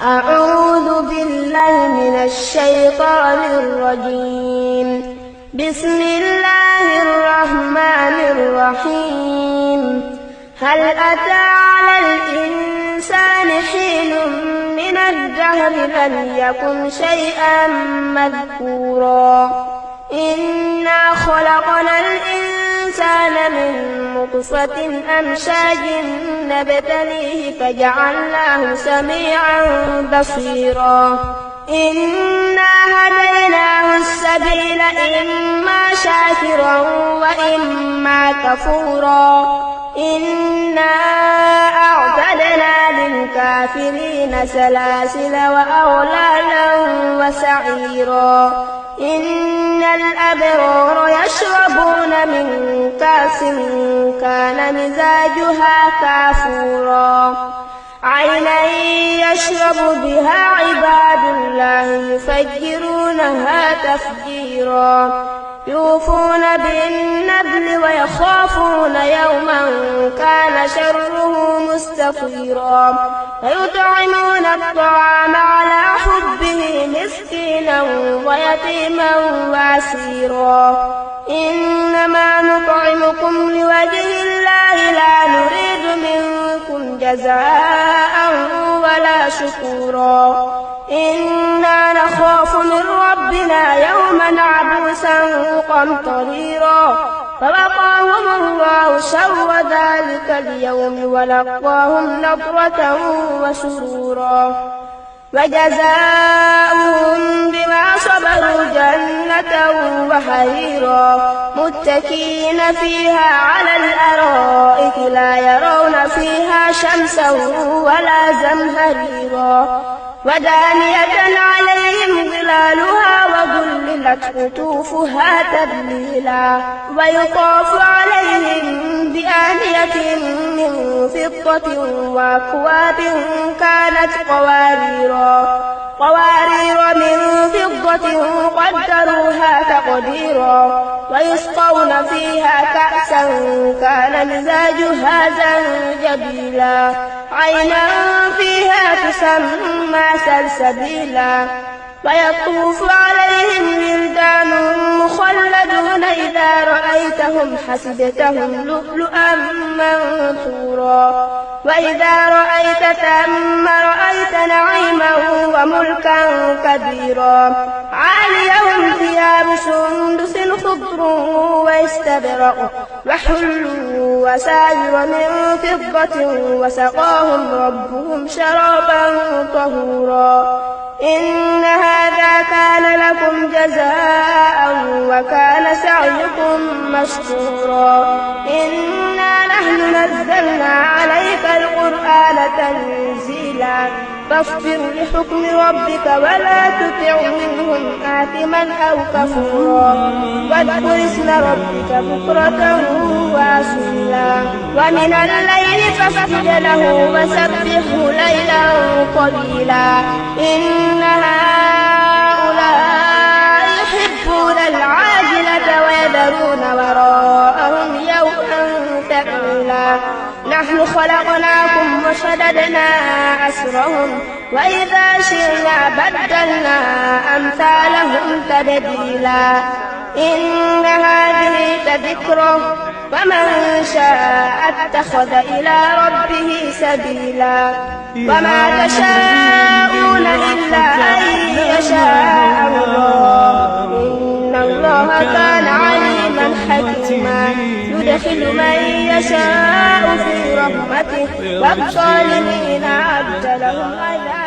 أعوذ بالله من الشيطان الرجيم. بسم الله الرحمن الرحيم. هل أتى على الإنسان حين من الدهر لم يكن شيئا مذكورا إنا خلقنا الإنسان من نطفة أمشاج نبتليه فجعلناه سميعا بصيرا إنا هديناه السبيل إما شاكرا وإما كفورا إنا أعتدنا للكافرين سلاسل وأغلالا وسعيرا إن الأبرار يشربون من كأس كان مزاجها كافورا عينا يشرب بها عباد الله يفجرونها تفجيرا يوفون بالنذر ويخافون يوما كان شره مستطيرا ويطعمون الطعام على حبه مسكينا ويتيما واسيرا إنما نطعمكم لوجه الله لا نريد منكم جزاء ولا شكورا إنا نخاف من ربنا يوما عبوسا قمطريرا فوقاهم الله شر ذلك اليوم ولقاهم نضرة وسرورا وجزاؤهم بما صبروا جنة وحريرا متكئين فيها على الأرائك لا يرون فيها شمسا ولا زمهريرا ودانية عليهم ظلالها وذللت قطوفها تذليلا ويطاف عليهم بآنية من فضة وأكواب كانت قوارير من فضة قدروها تقديرا ويسقون فيها كأسا كان مزاجها زنجبيلا عينا فيها تسمى سلسبيلا ويطوف عليهم ولدان مخلدون إذا رأيتهم حسبتهم لؤلؤا منثورا وإذا رأيت ثم رأيت نعيما وملكا كبيرا عاليهم ثياب سندس خضر واستبرق وحلوا وساور من فضة وسقاهم ربهم شرابا طهورا إن هذا كان لكم جزاء وكان سعيكم مشكورا إنا نحن نزلنا عليك القرآن تنزيلا فاصبر لحكم ربك ولا تطع منهم آثما أو كفورا واذكر اسم ربك بكرة وأصيلا ومن الليل فاسجد له وسبحه ليلا طويلا إن هؤلاء يحبون العاجلة ويذرون وراءهم يوما ثقيلا نحن خلقناكم وشددنا أسرهم وإذا شئنا بدلنا أمثالهم تبديلا إن هذه تذكرة ومن شاء اتخذ إلى ربه سبيلا وما تشاءون إلا أن يشاء الله إن الله كان عليما حكيما يدخل من يشاء في رحمته والظالمين أعد لهم عذابا